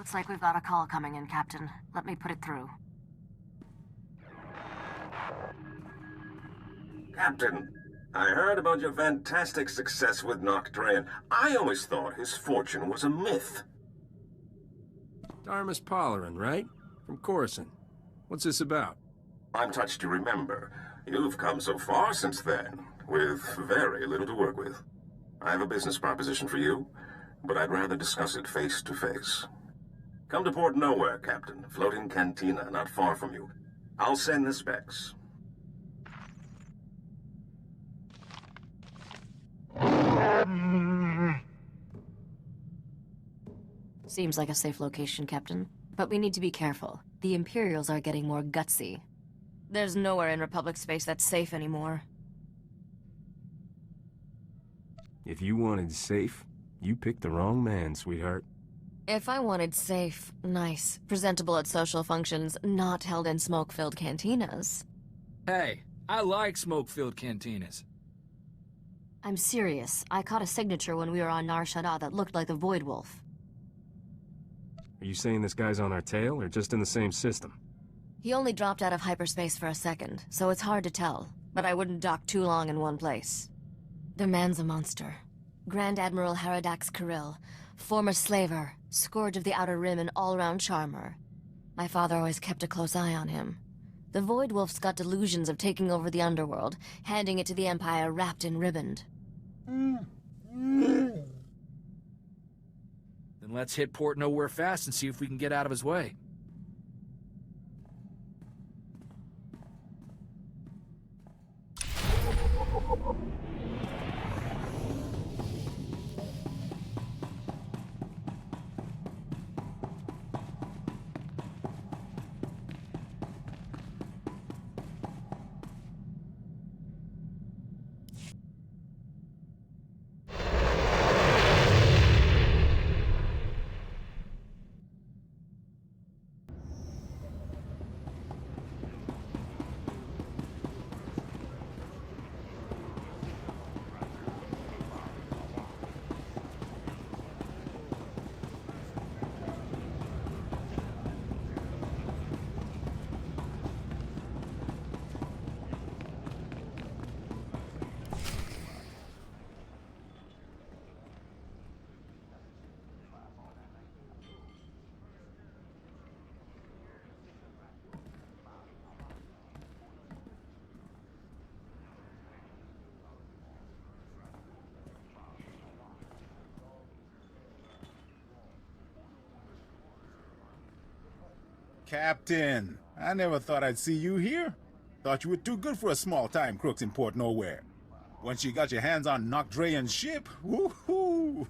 Looks like we've got a call coming in, Captain. Let me put it through. Captain, I heard about your fantastic success with Noctrain. I always thought his fortune was a myth. Darmus Polarin, right? From Coruscant. What's this about? I'm touched to remember. You've come so far since then, with very little to work with. I have a business proposition for you, but I'd rather discuss it face to face. Come to Port Nowhere, Captain. Floating cantina not far from you. I'll send the specs. Seems like a safe location, Captain. But we need to be careful. The Imperials are getting more gutsy. There's nowhere in Republic space that's safe anymore. If you wanted safe, you picked the wrong man, sweetheart. If I wanted safe, nice, presentable at social functions, not held in smoke-filled cantinas. Hey, I like smoke-filled cantinas. I'm serious. I caught a signature when we were on Nar Shaddaa that looked like the Voidwolf. Are you saying this guy's on our tail, or just in the same system? He only dropped out of hyperspace for a second, so it's hard to tell. But I wouldn't dock too long in one place. The man's a monster. Grand Admiral Haradax Kirill, former slaver, scourge of the Outer Rim and all-round charmer. My father always kept a close eye on him. The Voidwolf's got delusions of taking over the underworld, handing it to the Empire wrapped in riband. Then let's hit Port Nowhere fast and see if we can get out of his way. Captain, I never thought I'd see you here. Thought you were too good for a small-time crooks in Port Nowhere. Once you got your hands on Noctrain's ship, woohoo!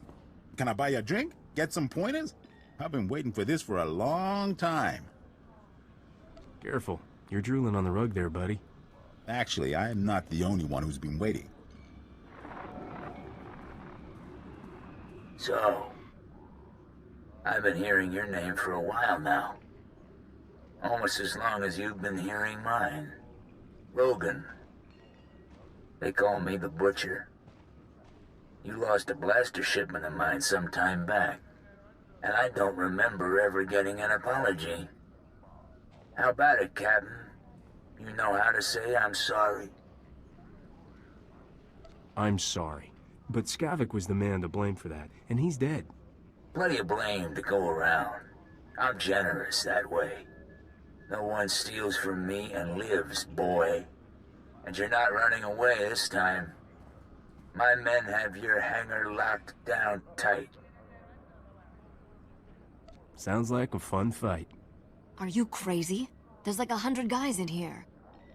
Can I buy you a drink? Get some pointers? I've been waiting for this for a long time. Careful. You're drooling on the rug there, buddy. Actually, I am not the only one who's been waiting. So, I've been hearing your name for a while now. Almost as long as you've been hearing mine. Logan. They call me the Butcher. You lost a blaster shipment of mine some time back, and I don't remember ever getting an apology. How about it, Captain? You know how to say I'm sorry? I'm sorry. But Skavik was the man to blame for that, and he's dead. Plenty of blame to go around. I'm generous that way. No one steals from me and lives, boy. And you're not running away this time. My men have your hangar locked down tight. Sounds like a fun fight. Are you crazy? There's like 100 guys in here.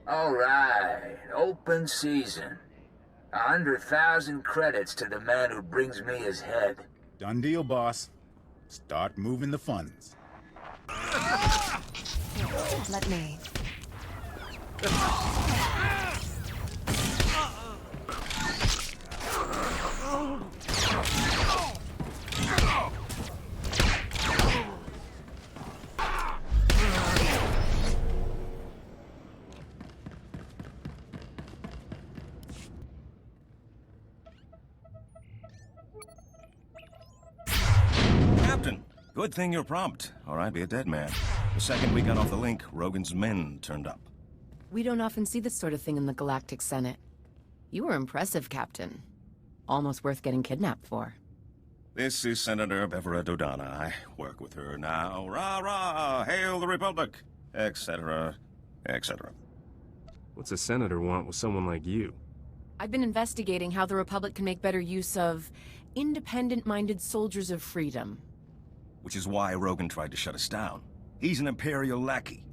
All right, open season. 100,000 credits to the man who brings me his head. Done deal, boss. Start moving the funds. Let me. Good thing you're prompt, or I'd be a dead man. The second we got off the link, Rogan's men turned up. We don't often see this sort of thing in the Galactic Senate. You were impressive, Captain. Almost worth getting kidnapped for. This is Senator Beverett O'Donnell. I work with her now. Rah-rah! Hail the Republic! Etc. etc. What's a senator want with someone like you? I've been investigating how the Republic can make better use of independent-minded soldiers of freedom. Which is why Rogan tried to shut us down. He's an Imperial lackey.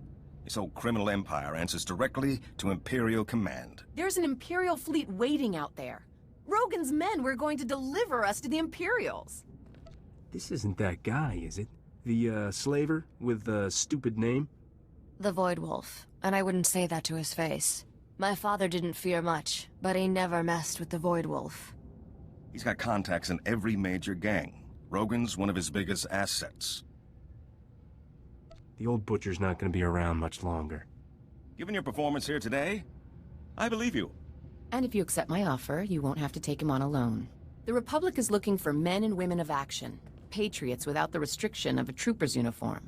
This whole criminal empire answers directly to Imperial command. There's an Imperial fleet waiting out there. Rogan's men were going to deliver us to the Imperials. This isn't that guy, is it? The, slaver with the stupid name? The Voidwolf, and I wouldn't say that to his face. My father didn't fear much, but he never messed with the Voidwolf. He's got contacts in every major gang. Rogan's one of his biggest assets. The old butcher's not gonna be around much longer. Given your performance here today, I believe you. And if you accept my offer, you won't have to take him on alone. The Republic is looking for men and women of action, patriots without the restriction of a trooper's uniform.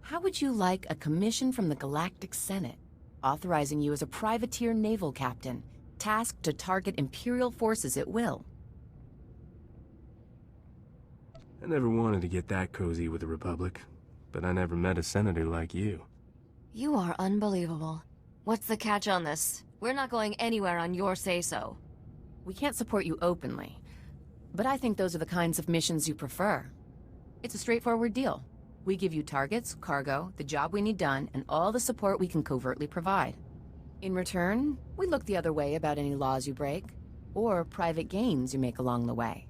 How would you like a commission from the Galactic Senate, authorizing you as a privateer naval captain, tasked to target Imperial forces at will? I never wanted to get that cozy with the Republic, but I never met a senator like you. You are unbelievable. What's the catch on this? We're not going anywhere on your say-so. We can't support you openly, but I think those are the kinds of missions you prefer. It's a straightforward deal. We give you targets, cargo, the job we need done, and all the support we can covertly provide. In return, we look the other way about any laws you break, or private gains you make along the way.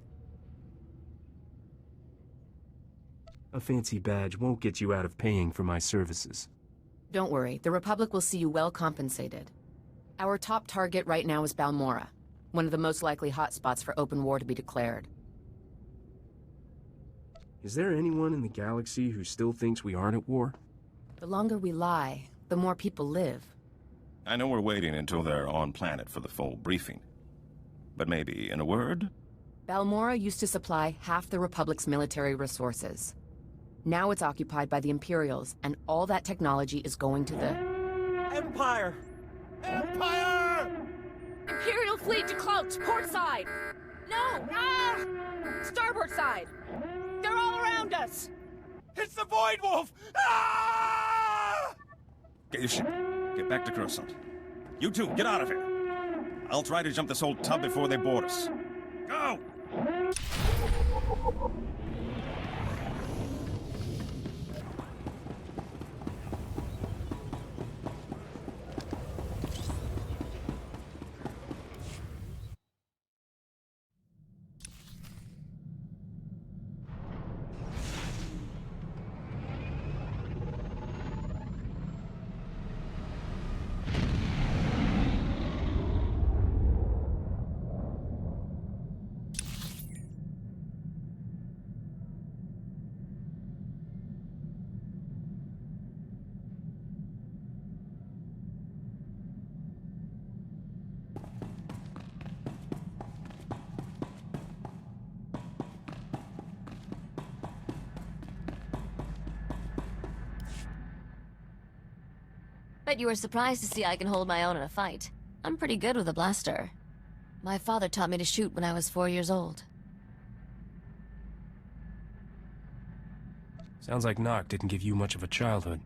A fancy badge won't get you out of paying for my services. Don't worry, the Republic will see you well compensated. Our top target right now is Balmorra, one of the most likely hotspots for open war to be declared. Is there anyone in the galaxy who still thinks we aren't at war? The longer we lie, the more people live. I know we're waiting until they're on planet for the full briefing. But maybe, in a word? Balmorra used to supply half the Republic's military resources. Now it's occupied by the Imperials, and all that technology is going to the... Empire! Empire! Imperial fleet to clouch, port side! No! Ah! Starboard side! They're all around us! It's the Voidwolf! Ah! Get your ship. Get back to Coruscant. You two, get out of here. I'll try to jump this whole tub before they board us. Go! Bet you were surprised to see I can hold my own in a fight. I'm pretty good with a blaster. My father taught me to shoot when I was 4 years old. Sounds like Nock didn't give you much of a childhood.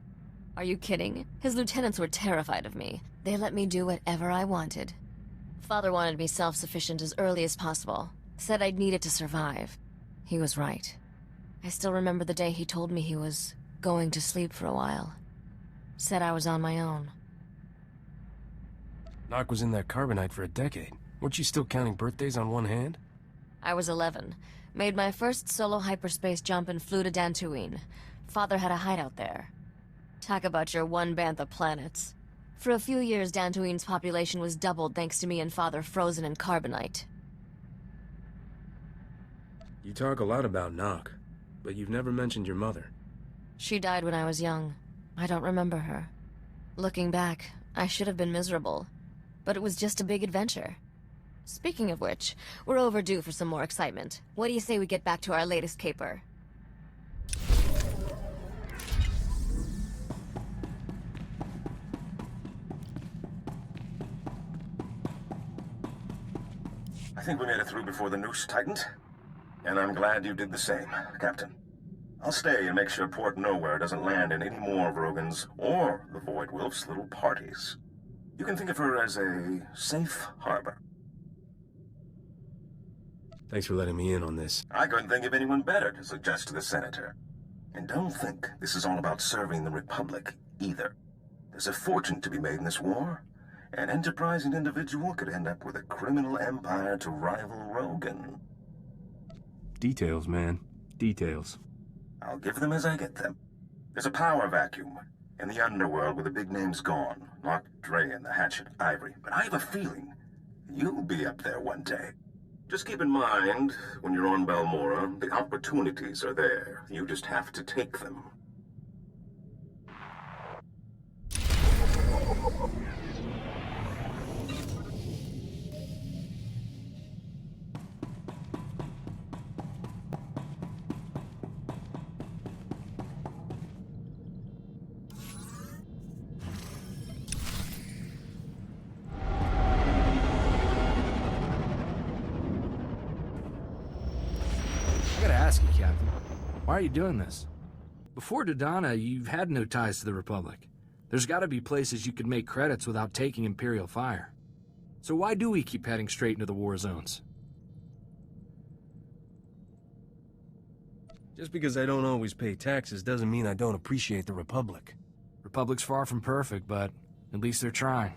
Are you kidding? His lieutenants were terrified of me. They let me do whatever I wanted. Father wanted me self-sufficient as early as possible. Said I'd need it to survive. He was right. I still remember the day he told me he was going to sleep for a while. Said I was on my own. Nock was in that carbonite for a decade. Weren't you still counting birthdays on one hand? I was 11. Made my first solo hyperspace jump and flew to Dantooine. Father had a hideout there. Talk about your one bantha planets. For a few years, Dantooine's population was doubled thanks to me and Father frozen in carbonite. You talk a lot about Nock, but you've never mentioned your mother. She died when I was young. I don't remember her. Looking back, I should have been miserable. But it was just a big adventure. Speaking of which, we're overdue for some more excitement. What do you say we get back to our latest caper? I think we made it through before the noose tightened. And I'm glad you did the same, Captain. I'll stay and make sure Port Nowhere doesn't land in any more of Rogan's or the Voidwolf's little parties. You can think of her as a safe harbor. Thanks for letting me in on this. I couldn't think of anyone better to suggest to the Senator. And don't think this is all about serving the Republic, either. There's a fortune to be made in this war. An enterprising individual could end up with a criminal empire to rival Rogan. Details, man. Details. I'll give them as I get them. There's a power vacuum in the underworld where the big name's gone. Not Dre and the Hatchet Ivory. But I have a feeling you'll be up there one day. Just keep in mind, when you're on Balmorra, the opportunities are there. You just have to take them. I gotta ask you, Captain, why are you doing this? Before Dodonna, you've had no ties to the Republic. There's gotta be places you could make credits without taking Imperial fire. So why do we keep heading straight into the war zones? Just because I don't always pay taxes doesn't mean I don't appreciate the Republic. Republic's far from perfect, but at least they're trying.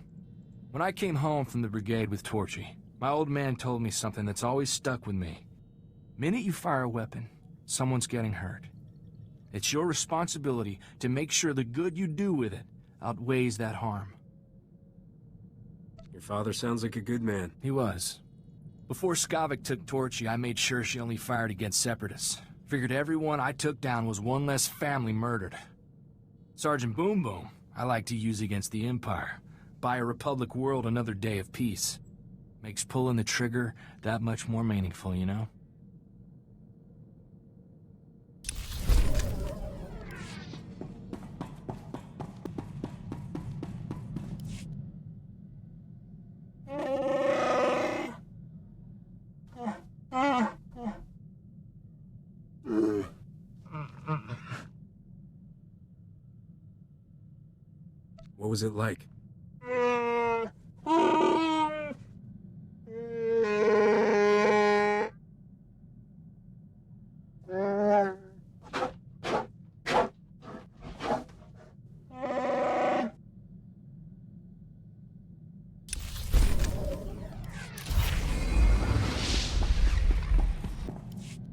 When I came home from the brigade with Torchy, my old man told me something that's always stuck with me. Minute you fire a weapon, someone's getting hurt. It's your responsibility to make sure the good you do with it outweighs that harm. Your father sounds like a good man. He was. Before Skavik took Torchy, I made sure she only fired against Separatists. Figured everyone I took down was one less family murdered. Sergeant Boom Boom, I like to use against the Empire. Buy a Republic world another day of peace. Makes pulling the trigger that much more meaningful, you know? What was it like?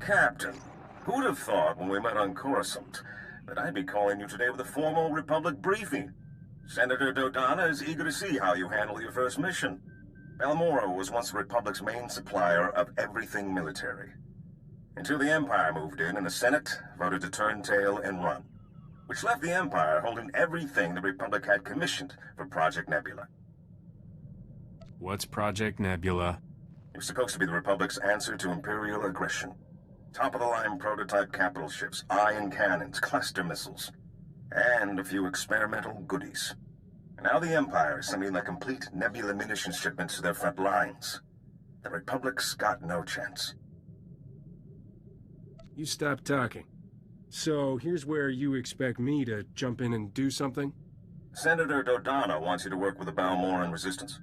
Captain, who'd have thought when we met on Coruscant that I'd be calling you today with a formal Republic briefing? Senator Dodonna is eager to see how you handle your first mission. Balmorra was once the Republic's main supplier of everything military. Until the Empire moved in and the Senate voted to turn tail and run. Which left the Empire holding everything the Republic had commissioned for Project Nebula. What's Project Nebula? It was supposed to be the Republic's answer to Imperial aggression. Top-of-the-line prototype capital ships, ion cannons, cluster missiles, and a few experimental goodies. And now the Empire is sending their complete Nebula munition shipments to their front lines. The Republic's got no chance. You stop talking. So here's where you expect me to jump in and do something? Senator Dodonna wants you to work with the Balmorran Resistance.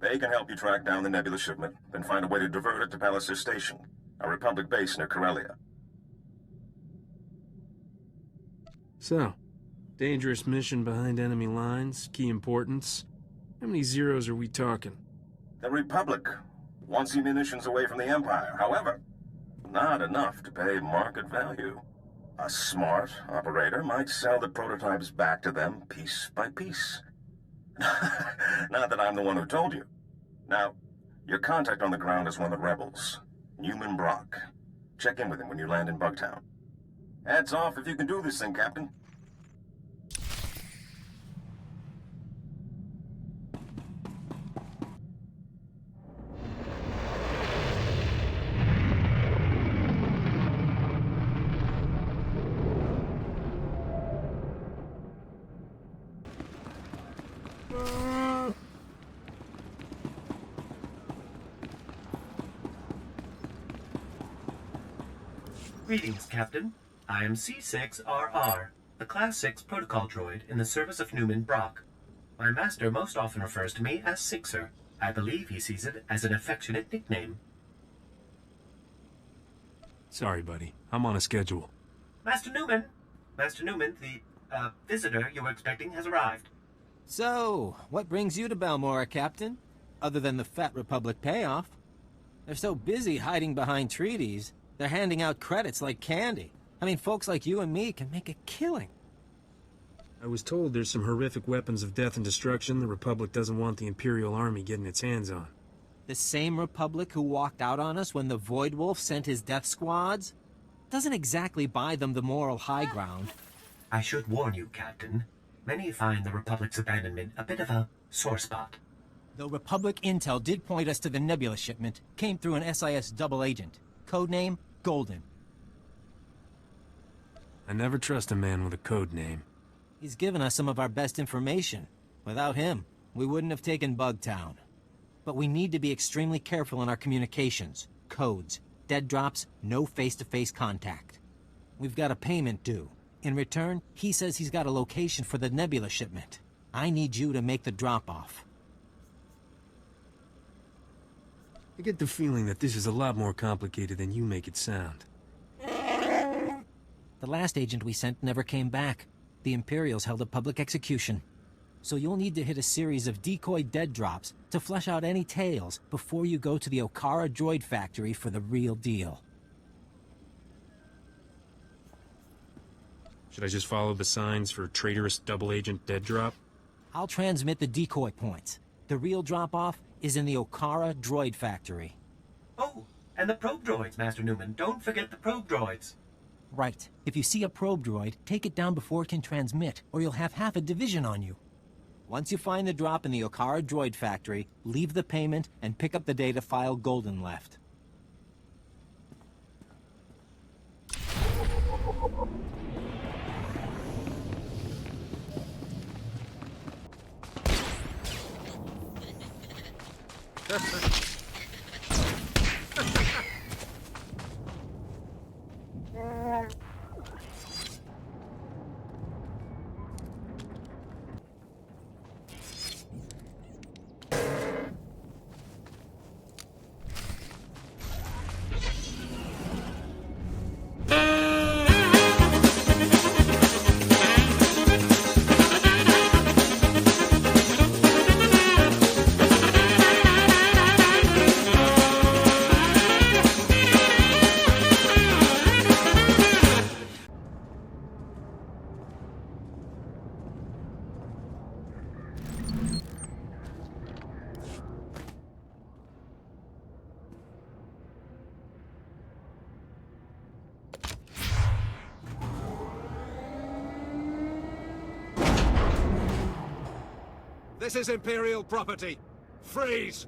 They can help you track down the Nebula shipment, then find a way to divert it to Palliser Station, a Republic base near Corellia. So, dangerous mission behind enemy lines, key importance. How many zeros are we talking? The Republic wants your munitions away from the Empire. However, not enough to pay market value. A smart operator might sell the prototypes back to them piece by piece. Not that I'm the one who told you. Now, your contact on the ground is one of the rebels, Newman Brock. Check in with him when you land in Bugtown. Hats off if you can do this thing, Captain. Greetings, Captain. I am C6RR, the Class 6 protocol droid in the service of Newman Brock. My master most often refers to me as Sixer. I believe he sees it as an affectionate nickname. Sorry, buddy. I'm on a schedule. Master Newman, the, visitor you were expecting has arrived. So, what brings you to Balmorra, Captain? Other than the Fat Republic payoff. They're so busy hiding behind treaties, they're handing out credits like candy. I mean, folks like you and me can make a killing. I was told there's some horrific weapons of death and destruction the Republic doesn't want the Imperial Army getting its hands on. The same Republic who walked out on us when the Voidwolf sent his death squads? Doesn't exactly buy them the moral high ground. I should warn you, Captain. Many find the Republic's abandonment a bit of a sore spot. Though Republic intel did point us to the Nebula shipment, came through an SIS double agent. Codename, Golden. I never trust a man with a code name. He's given us some of our best information. Without him, we wouldn't have taken Bugtown. But we need to be extremely careful in our communications. Codes, dead drops, no face-to-face contact. We've got a payment due. In return, he says he's got a location for the Nebula shipment. I need you to make the drop-off. I get the feeling that this is a lot more complicated than you make it sound. The last agent we sent never came back. The Imperials held a public execution. So you'll need to hit a series of decoy dead drops to flesh out any tales before you go to the Okara droid factory for the real deal. Should I just follow the signs for traitorous double agent dead drop? I'll transmit the decoy points. The real drop-off is in the Okara droid factory. Oh, and the probe droids, Master Newman. Don't forget the probe droids. Right. If you see a probe droid, take it down before it can transmit, or you'll have half a division on you. Once you find the drop in the Okara droid factory, leave the payment and pick up the data file Golden left. This is Imperial property. Freeze!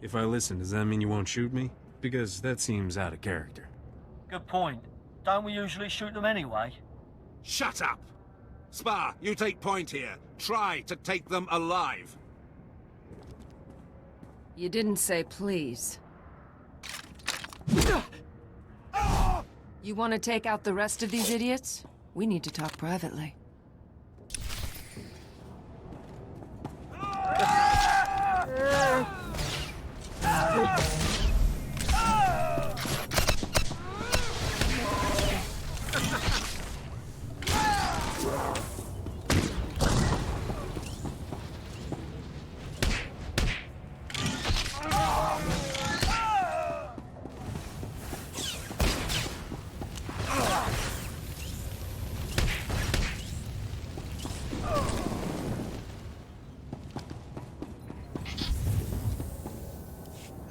If I listen, does that mean you won't shoot me? Because that seems out of character. Good point. Don't we usually shoot them anyway? Shut up! Spar, you take point here. Try to take them alive. You didn't say please. You want to take out the rest of these idiots? We need to talk privately.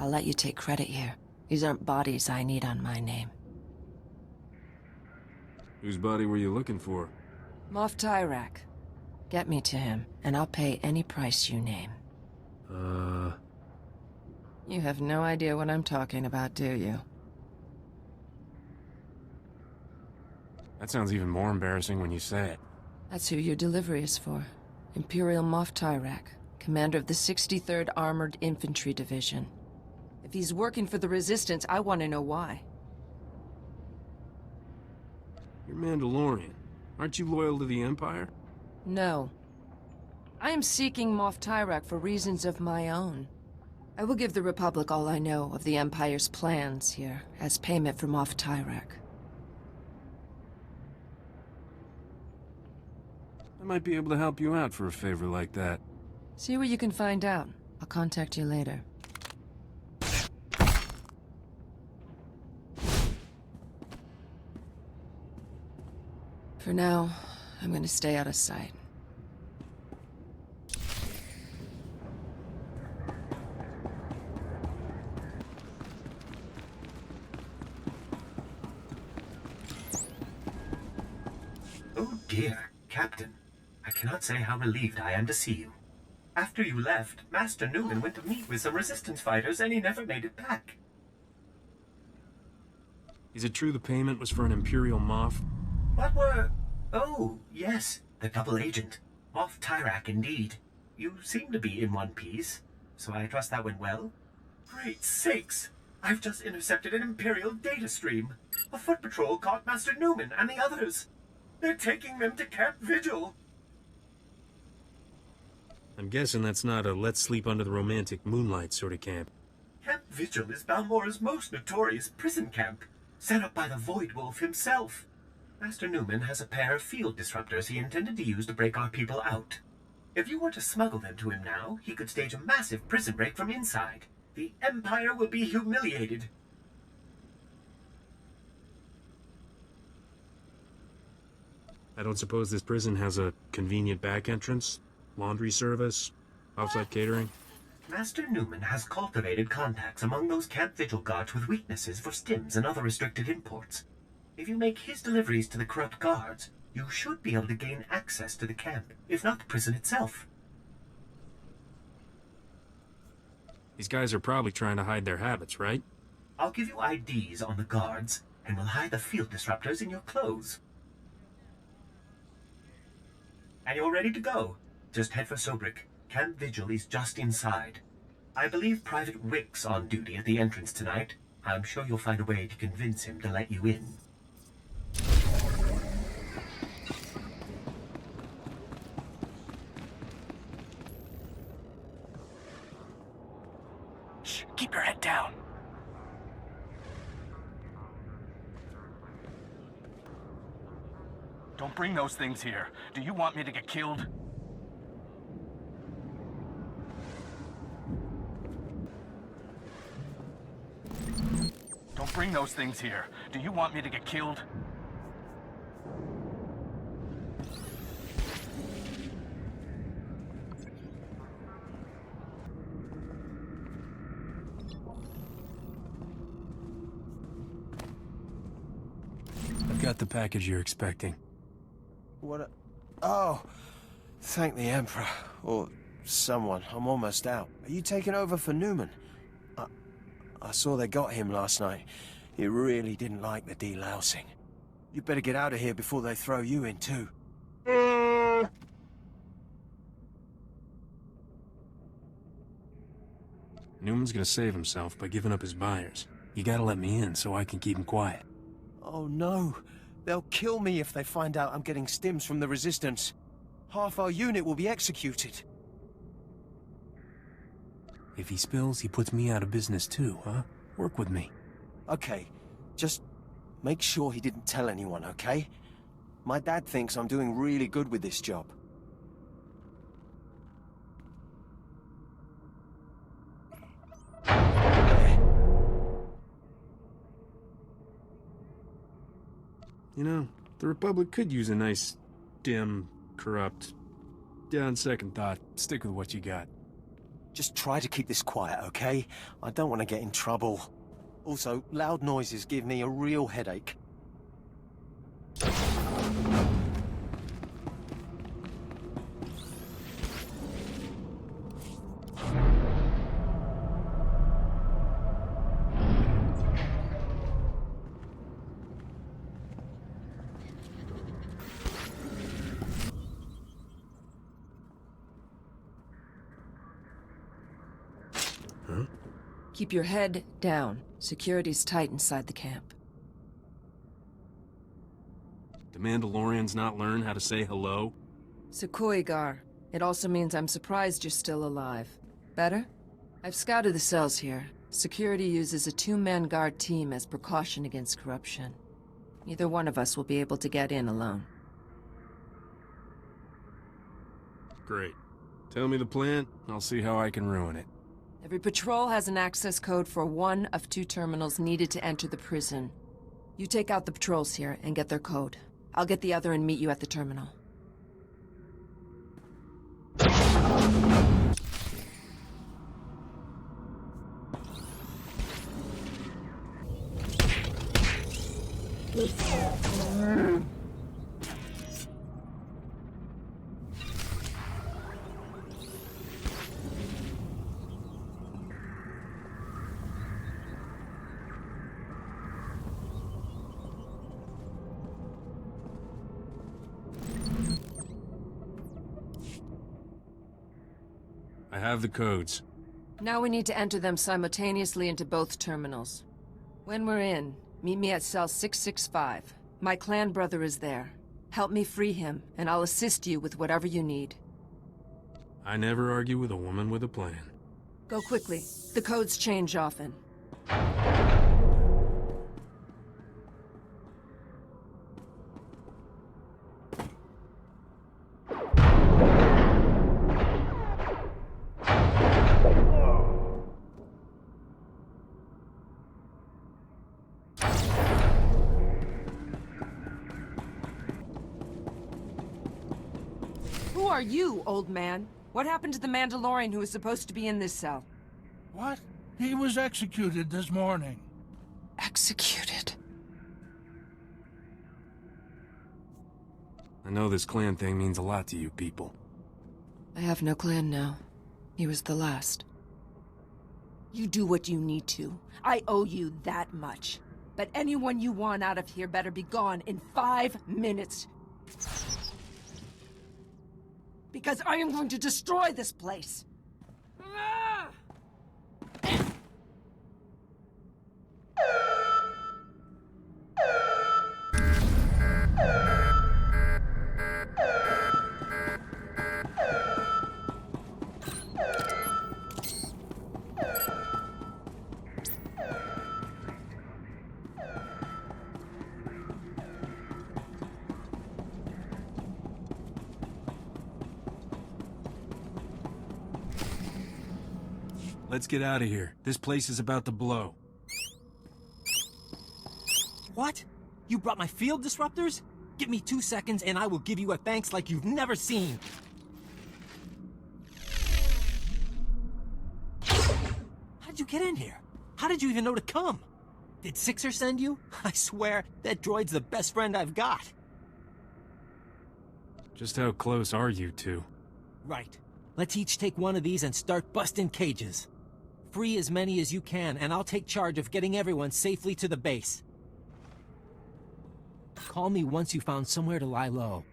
I'll let you take credit here. These aren't bodies I need on my name. Whose body were you looking for? Moff Tyrak. Get me to him, and I'll pay any price you name. You have no idea what I'm talking about, do you? That sounds even more embarrassing when you say it. That's who your delivery is for. Imperial Moff Tyrak, commander of the 63rd Armored Infantry Division. If he's working for the Resistance, I want to know why. You're Mandalorian. Aren't you loyal to the Empire? No. I am seeking Moff Tyrak for reasons of my own. I will give the Republic all I know of the Empire's plans here, as payment for Moff Tyrak. I might be able to help you out for a favor like that. See what you can find out. I'll contact you later. For now, I'm gonna stay out of sight. Oh dear, Captain. I cannot say how relieved I am to see you. After you left, Master Newman went to meet with some Resistance fighters and he never made it back. Is it true the payment was for an Imperial Moff? What were... Oh, yes, the double agent. Moff Tyrak, indeed. You seem to be in one piece, so I trust that went well. Great sakes! I've just intercepted an Imperial data stream. A foot patrol caught Master Newman and the others. They're taking them to Camp Vigil. I'm guessing that's not a let's sleep under the romantic moonlight sort of camp. Camp Vigil is Balmorra's most notorious prison camp, set up by the Voidwolf himself. Master Newman has a pair of field disruptors he intended to use to break our people out. If you were to smuggle them to him now, he could stage a massive prison break from inside. The Empire will be humiliated. I don't suppose this prison has a convenient back entrance? Laundry service? Offsite catering? Master Newman has cultivated contacts among those Camp Vigil guards with weaknesses for stims and other restricted imports. If you make his deliveries to the corrupt guards, you should be able to gain access to the camp, if not the prison itself. These guys are probably trying to hide their habits, right? I'll give you IDs on the guards, and we'll hide the field disruptors in your clothes. And you're ready to go. Just head for Sobrik. Camp Vigil is just inside. I believe Private Wick's on duty at the entrance tonight. I'm sure you'll find a way to convince him to let you in. Shh, keep your head down. Don't bring those things here. Do you want me to get killed? Don't bring those things here. Do you want me to get killed? I've got the package you're expecting. What Oh! Thank the Emperor. Or someone. I'm almost out. Are you taking over for Newman? I saw they got him last night. He really didn't like the delousing. You better get out of here before they throw you in too. Newman's gonna save himself by giving up his buyers. You gotta let me in so I can keep him quiet. Oh no. They'll kill me if they find out I'm getting stims from the Resistance. Half our unit will be executed. If he spills, he puts me out of business too, huh? Work with me. Okay, just make sure he didn't tell anyone, okay? My dad thinks I'm doing really good with this job. You know, the Republic could use a nice, dim, corrupt... Yeah, on second thought, stick with what you got. Just try to keep this quiet, okay? I don't want to get in trouble. Also, loud noises give me a real headache. Keep your head down. Security's tight inside the camp. Do Mandalorians not learn how to say hello? Sekoigar. It also means I'm surprised you're still alive. Better? I've scouted the cells here. Security uses a two-man guard team as precaution against corruption. Neither one of us will be able to get in alone. Great. Tell me the plan, and I'll see how I can ruin it. Every patrol has an access code for one of 2 terminals needed to enter the prison. You take out the patrols here and get their code. I'll get the other and meet you at the terminal. I have the codes. Now we need to enter them simultaneously into both terminals. When we're in, meet me at cell 665. My clan brother is there. Help me free him, and I'll assist you with whatever you need. I never argue with a woman with a plan. Go quickly. The codes change often. Who are you, old man? What happened to the Mandalorian who was supposed to be in this cell? What? He was executed this morning. Executed? I know this clan thing means a lot to you people. I have no clan now. He was the last. You do what you need to. I owe you that much. But anyone you want out of here better be gone in 5 minutes. Because I am going to destroy this place. Let's get out of here. This place is about to blow. What? You brought my field disruptors? Give me 2 seconds and I will give you a thanks like you've never seen. How'd you get in here? How did you even know to come? Did Sixer send you? I swear, that droid's the best friend I've got. Just how close are you two? Right. Let's each take one of these and start busting cages. Free as many as you can, and I'll take charge of getting everyone safely to the base. Call me once you found somewhere to lie low.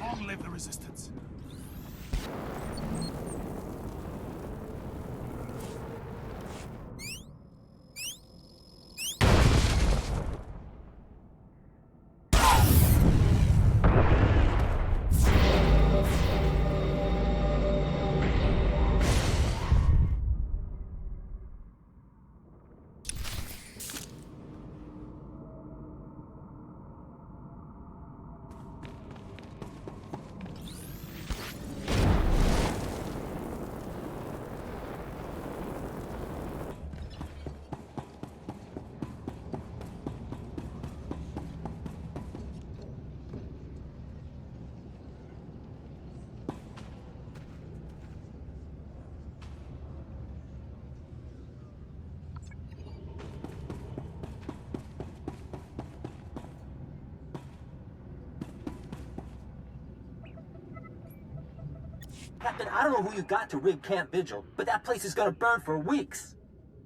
Long live the Resistance. Captain, I don't know who you got to rig Camp Vigil, but that place is gonna burn for weeks.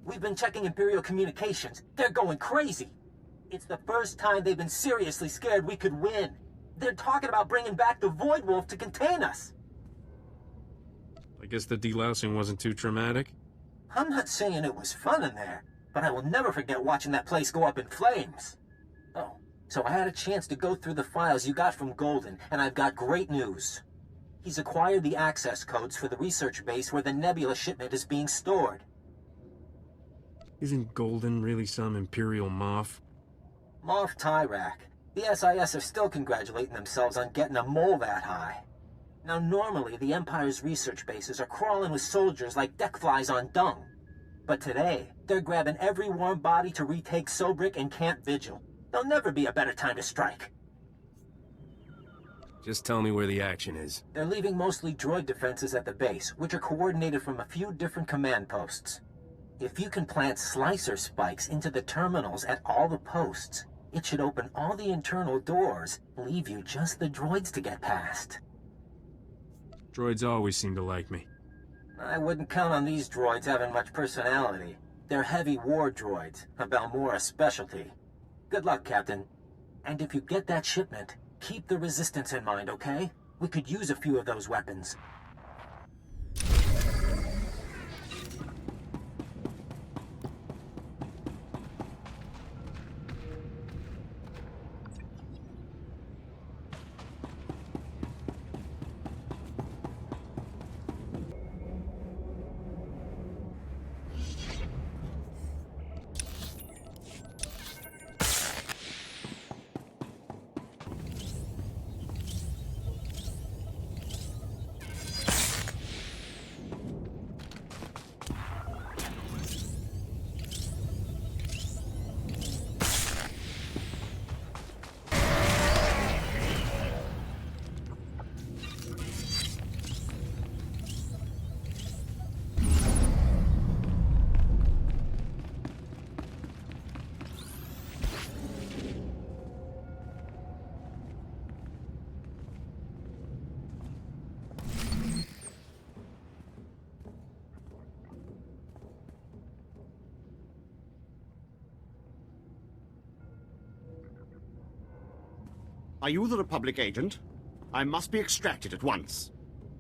We've been checking Imperial communications. They're going crazy. It's the first time they've been seriously scared we could win. They're talking about bringing back the Voidwolf to contain us. I guess the delousing wasn't too traumatic? I'm not saying it was fun in there, but I will never forget watching that place go up in flames. Oh, so I had a chance to go through the files you got from Golden, and I've got great news. He's acquired the access codes for the research base where the Nebula shipment is being stored. Isn't Golden really some Imperial moth? Moff Tyrak. The SIS are still congratulating themselves on getting a mole that high. Now normally the Empire's research bases are crawling with soldiers like deck flies on dung. But today, they're grabbing every warm body to retake Sobrik and Camp Vigil. There'll never be a better time to strike. Just tell me where the action is. They're leaving mostly droid defenses at the base, which are coordinated from a few different command posts. If you can plant slicer spikes into the terminals at all the posts, it should open all the internal doors, leave you just the droids to get past. Droids always seem to like me. I wouldn't count on these droids having much personality. They're heavy war droids, a Balmorra specialty. Good luck, Captain. And if you get that shipment, keep the Resistance in mind, okay? We could use a few of those weapons. Are you the Republic agent? I must be extracted at once.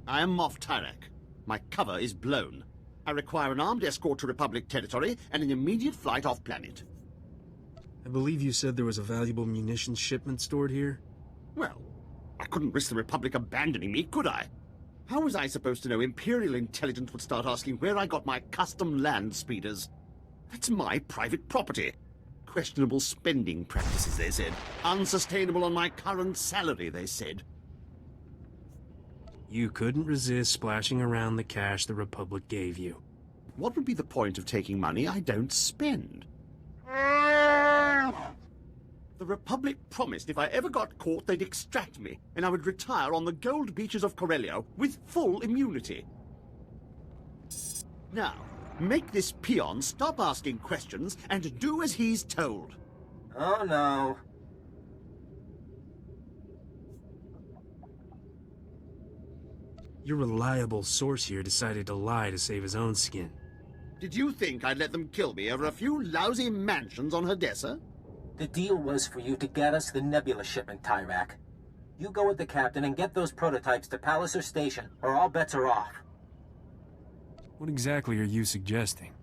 I am Moff Tyrak. My cover is blown. I require an armed escort to Republic territory and an immediate flight off-planet. I believe you said there was a valuable munitions shipment stored here? Well, I couldn't risk the Republic abandoning me, could I? How was I supposed to know Imperial intelligence would start asking where I got my custom land speeders? That's my private property. Questionable spending practices, they said. Unsustainable on my current salary, they said. You couldn't resist splashing around the cash the Republic gave you. What would be the point of taking money I don't spend? The Republic promised if I ever got caught, they'd extract me, and I would retire on the gold beaches of Corellia with full immunity. Now, make this peon stop asking questions and do as he's told. Oh, no. Your reliable source here decided to lie to save his own skin. Did you think I'd let them kill me over a few lousy mansions on Hadessa? The deal was for you to get us the Nebula shipment, Tyrak. You go with the captain and get those prototypes to Palliser Station, or all bets are off. What exactly are you suggesting?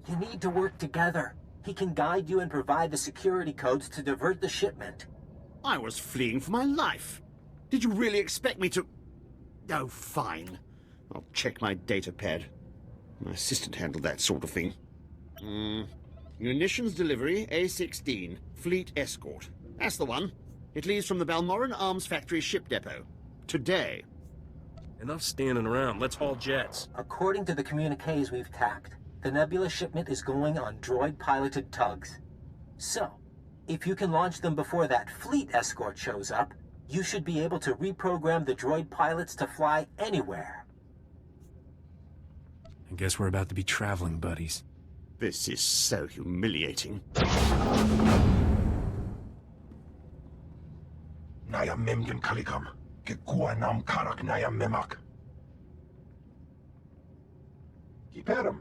You need to work together. He can guide you and provide the security codes to divert the shipment. I was fleeing for my life. Did you really expect me to... Oh, fine. I'll check my data pad. My assistant handled that sort of thing. Munitions delivery, A-16. Fleet escort. That's the one. It leaves from the Balmorran Arms Factory ship depot. Today. Enough standing around. Let's haul jets. According to the communiques we've tapped, the Nebula shipment is going on droid-piloted tugs. So, if you can launch them before that fleet escort shows up, you should be able to reprogram the droid pilots to fly anywhere. I guess we're about to be traveling buddies. This is so humiliating. Naya memgen kalikam. Gekua nam karak naya memak. Kiperum,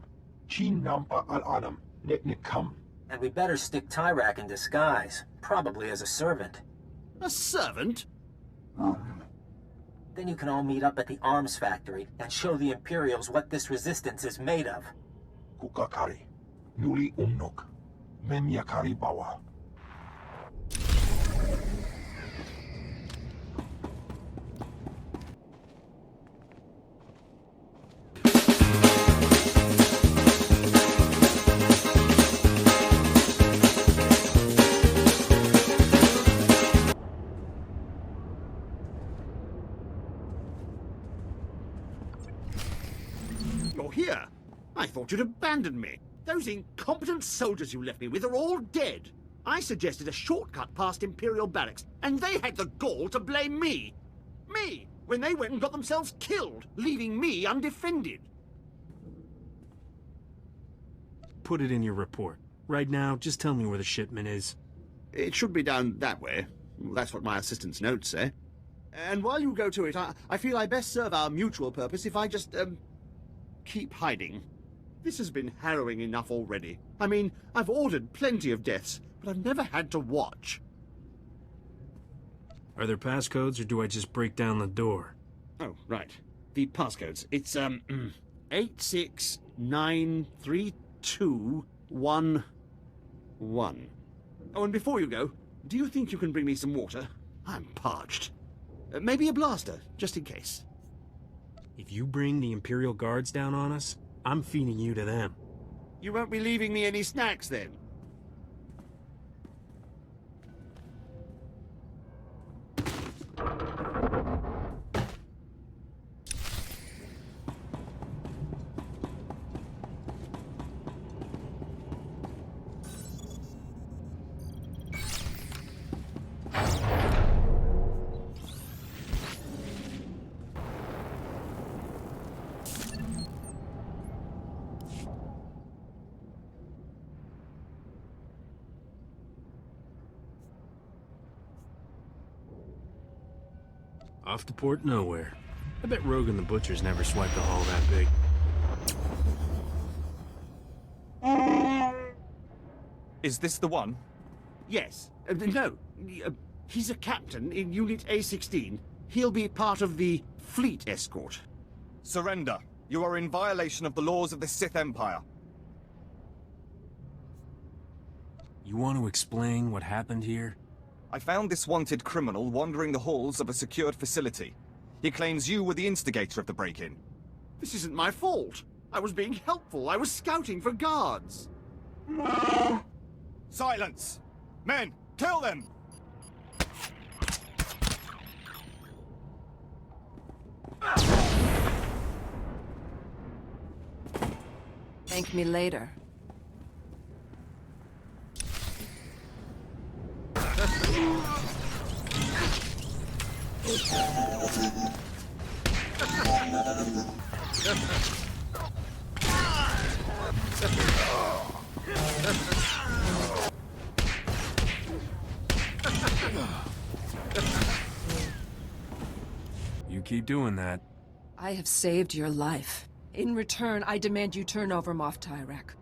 Chin Nampa Al Anam, Neknik Kam. And we better stick Tyrak in disguise, probably as a servant. A servant? Then you can all meet up at the arms factory and show the Imperials what this resistance is made of. Kukakari, Nuli Umnok, Menyakari Bawa. You're here. I thought you'd abandoned me. Those incompetent soldiers you left me with are all dead. I suggested a shortcut past Imperial barracks, and they had the gall to blame me. Me, when they went and got themselves killed, leaving me undefended. Put it in your report. Right now, just tell me where the shipment is. It should be down that way. That's what my assistant's notes say. And while you go to it, I feel I best serve our mutual purpose if I just, keep hiding. This has been harrowing enough already. I mean, I've ordered plenty of deaths, but I've never had to watch. Are there passcodes, or do I just break down the door? Oh, right. The passcodes. It's, 8693211. Oh, and before you go, do you think you can bring me some water? I'm parched. Maybe a blaster, just in case. If you bring the Imperial Guards down on us, I'm feeding you to them. You won't be leaving me any snacks, then? Off to port nowhere. I bet Rogan the Butcher's never swiped a haul that big. Is this the one? Yes. No. He's a captain in Unit A16. He'll be part of the fleet escort. Surrender. You are in violation of the laws of the Sith Empire. You want to explain what happened here? I found this wanted criminal wandering the halls of a secured facility. He claims you were the instigator of the break-in. This isn't my fault. I was being helpful. I was scouting for guards. Silence! Men, kill them! Thank me later. You keep doing that. I have saved your life. In return, I demand you turn over Moff Tyrak.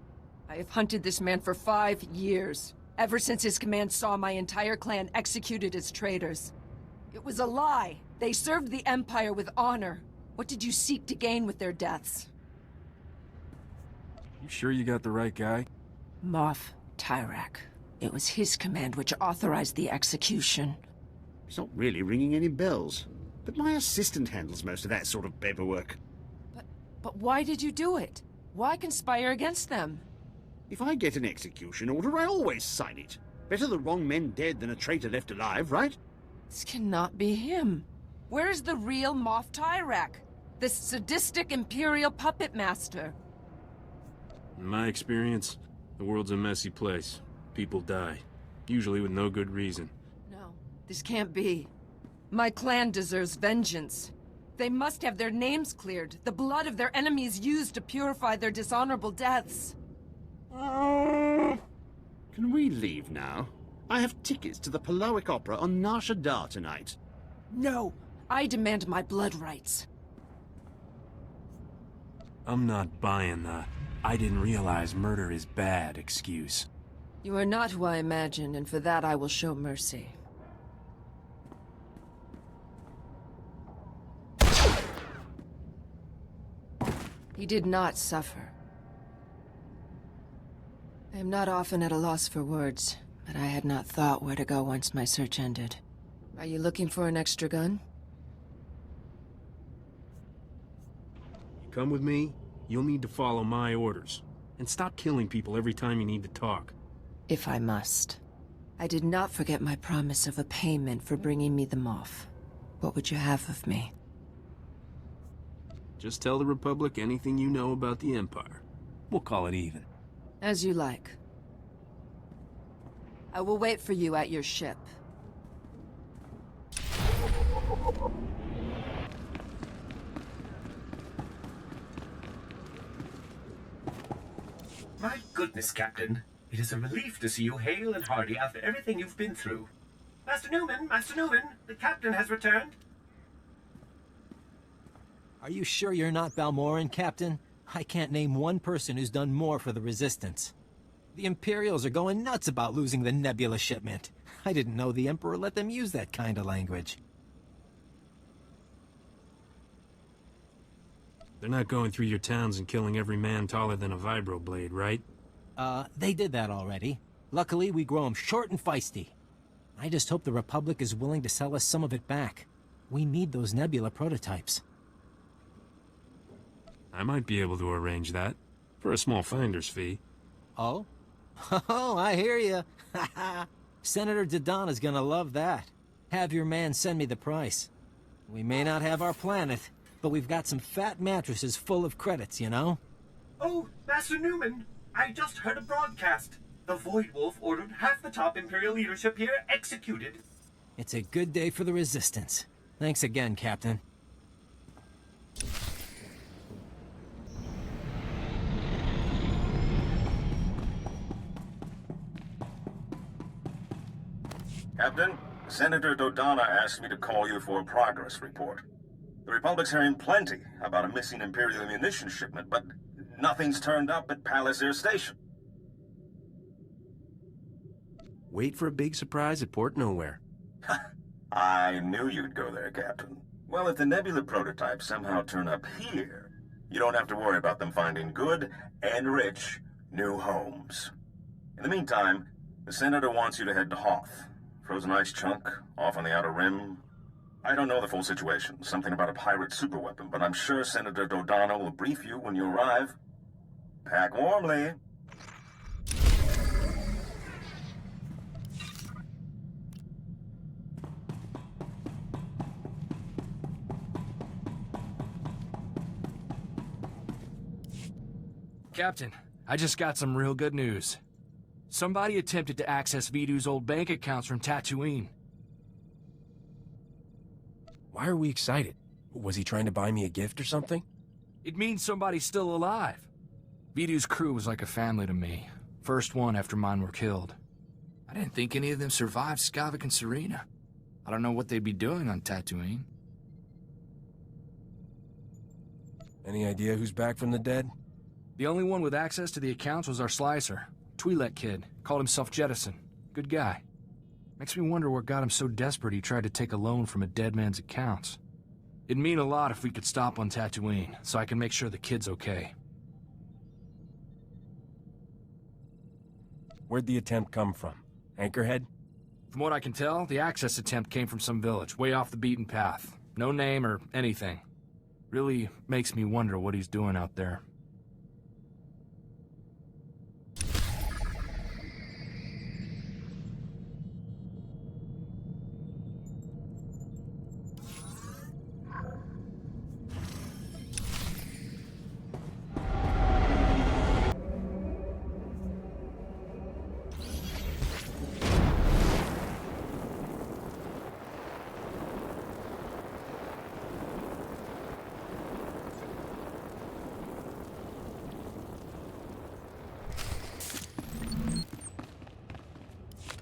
I have hunted this man for 5 years, ever since his command saw my entire clan executed as traitors. It was a lie. They served the Empire with honor. What did you seek to gain with their deaths? You sure you got the right guy? Moff Tyrak. It was his command which authorized the execution. It's not really ringing any bells. But my assistant handles most of that sort of paperwork. But why did you do it? Why conspire against them? If I get an execution order, I always sign it. Better the wrong men dead than a traitor left alive, right? This cannot be him. Where is the real Moff Tyrak? This sadistic Imperial puppet master? In my experience, the world's a messy place. People die, usually with no good reason. No, this can't be. My clan deserves vengeance. They must have their names cleared, the blood of their enemies used to purify their dishonorable deaths. Can we leave now? I have tickets to the Palawic Opera on Nar Shaddaa tonight. No, I demand my blood rights. I'm not buying the "I didn't realize murder is bad" excuse. You are not who I imagined, and for that I will show mercy. He did not suffer. I am not often at a loss for words, but I had not thought where to go once my search ended. Are you looking for an extra gun? You come with me, you'll need to follow my orders. And stop killing people every time you need to talk. If I must. I did not forget my promise of a payment for bringing me them off. What would you have of me? Just tell the Republic anything you know about the Empire. We'll call it even. As you like. I will wait for you at your ship. My goodness, Captain. It is a relief to see you hale and hearty after everything you've been through. Master Newman, the Captain has returned. Are you sure you're not Balmorran, Captain? I can't name one person who's done more for the Resistance. The Imperials are going nuts about losing the Nebula shipment. I didn't know the Emperor let them use that kind of language. They're not going through your towns and killing every man taller than a vibroblade, right? They did that already. Luckily, we grow them short and feisty. I just hope the Republic is willing to sell us some of it back. We need those Nebula prototypes. I might be able to arrange that, for a small finder's fee. Oh? Oh, I hear you. Senator Dodonna's gonna love that. Have your man send me the price. We may not have our planet, but we've got some fat mattresses full of credits, you know? Oh, Master Newman, I just heard a broadcast. The Voidwolf ordered half the top Imperial leadership here executed. It's a good day for the Resistance. Thanks again, Captain. Captain, Senator Dodonna asked me to call you for a progress report. The Republic's hearing plenty about a missing Imperial ammunition shipment, but nothing's turned up at Palace Air Station. Wait for a big surprise at Port Nowhere. I knew you'd go there, Captain. Well, if the Nebula prototypes somehow turn up here, you don't have to worry about them finding good and rich new homes. In the meantime, the Senator wants you to head to Hoth. Frozen ice chunk, off on the outer rim. I don't know the full situation, something about a pirate superweapon, but I'm sure Senator Dodonna will brief you when you arrive. Pack warmly. Captain, I just got some real good news. Somebody attempted to access Vidu's old bank accounts from Tatooine. Why are we excited? Was he trying to buy me a gift or something? It means somebody's still alive. Vidu's crew was like a family to me. First one after mine were killed. I didn't think any of them survived Skavik and Serena. I don't know what they'd be doing on Tatooine. Any idea who's back from the dead? The only one with access to the accounts was our slicer. Twi'lek kid. Called himself Jettison. Good guy. Makes me wonder what got him so desperate he tried to take a loan from a dead man's accounts. It'd mean a lot if we could stop on Tatooine, so I can make sure the kid's okay. Where'd the attempt come from? Anchorhead? From what I can tell, the access attempt came from some village, way off the beaten path. No name or anything. Really makes me wonder what he's doing out there.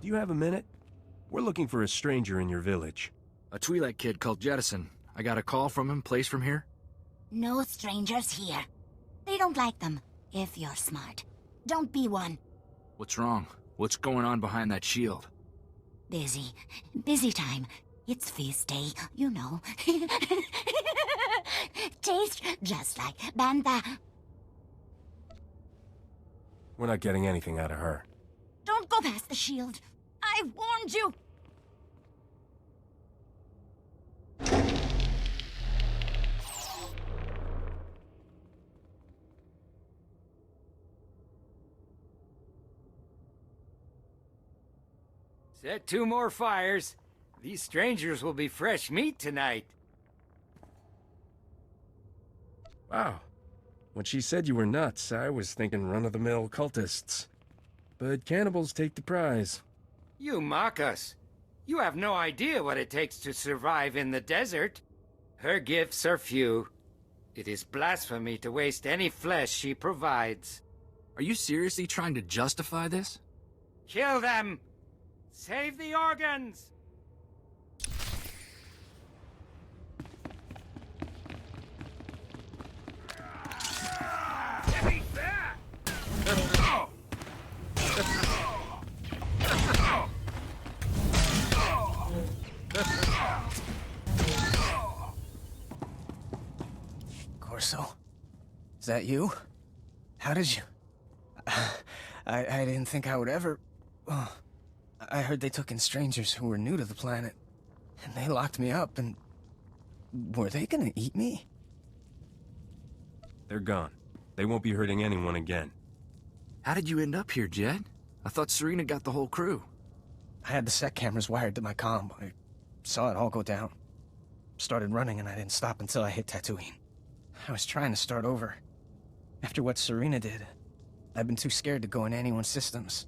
Do you have a minute? We're looking for a stranger in your village. A Twi'lek kid called Jettison. I got a call from him, place from here. No strangers here. don't like them, if you're smart. Don't be one. What's wrong? What's going on behind that shield? Busy. Busy time. It's feast day, you know. Taste just like Bantha. We're not getting anything out of her. Don't go past the shield. I warned you. Set 2 more fires. These strangers will be fresh meat tonight. Wow. When she said you were nuts, I was thinking run-of-the-mill cultists. But cannibals take the prize. You mock us. You have no idea what it takes to survive in the desert. Her gifts are few. It is blasphemy to waste any flesh she provides. Are you seriously trying to justify this? Kill them! Save the organs! Take that! Corso? Is that you? How did you... I didn't think I would ever... Oh, I heard they took in strangers who were new to the planet. And they locked me up and... Were they gonna eat me? They're gone. They won't be hurting anyone again. How did you end up here, Jed? I thought Serena got the whole crew. I had the sec cameras wired to my comm. I saw it all go down. Started running and I didn't stop until I hit Tatooine. I was trying to start over. After what Serena did, I've been too scared to go in anyone's systems.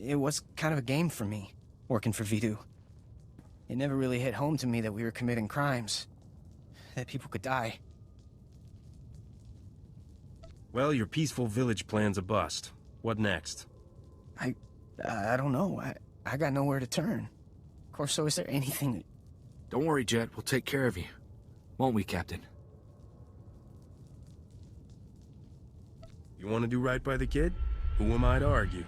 It was kind of a game for me, working for Vidu. It never really hit home to me that we were committing crimes. That people could die. Well, your peaceful village plan's a bust. What next? I don't know. I got nowhere to turn. Corso, is there anything... Don't worry, Jet. We'll take care of you. Won't we, Captain? You want to do right by the kid? Who am I to argue?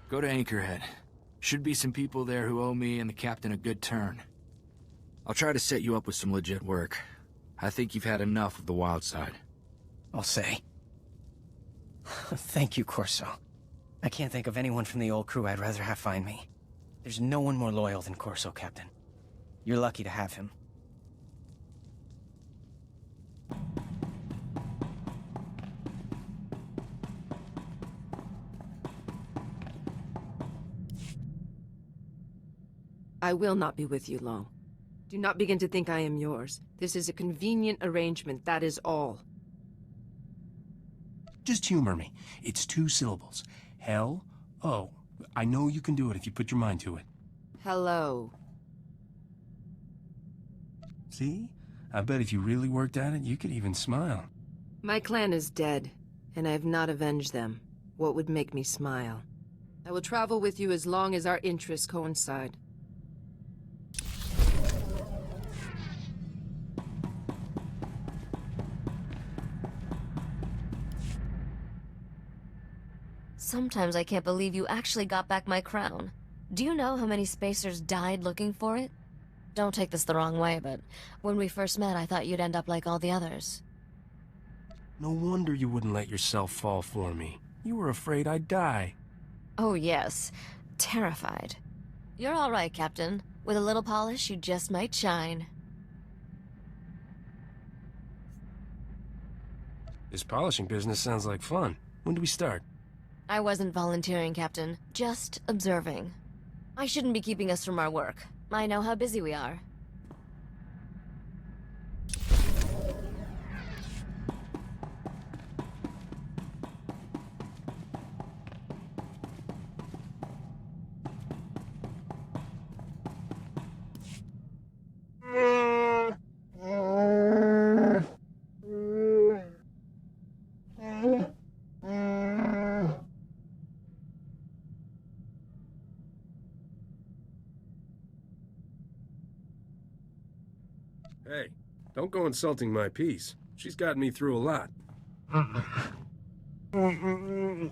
Go to Anchorhead. Should be some people there who owe me and the captain a good turn. I'll try to set you up with some legit work. I think you've had enough of the wild side. I'll say. Thank you, Corso. I can't think of anyone from the old crew I'd rather have find me. There's no one more loyal than Corso, Captain. You're lucky to have him. I will not be with you long. Do not begin to think I am yours. This is a convenient arrangement, that is all. Just humor me. It's 2 syllables. Hell-O. I know you can do it if you put your mind to it. Hello. See? I bet if you really worked at it, you could even smile. My clan is dead, and I have not avenged them. What would make me smile? I will travel with you as long as our interests coincide. Sometimes I can't believe you actually got back my crown. Do you know how many spacers died looking for it? Don't take this the wrong way, but when we first met, I thought you'd end up like all the others. No wonder you wouldn't let yourself fall for me. You were afraid I'd die. Oh yes, terrified. You're all right, Captain. With a little polish, you just might shine. This polishing business sounds like fun. When do we start? I wasn't volunteering, Captain. Just observing. I shouldn't be keeping us from our work. I know how busy we are. Hey, don't go insulting my peace. She's gotten me through a lot. Mm-mm.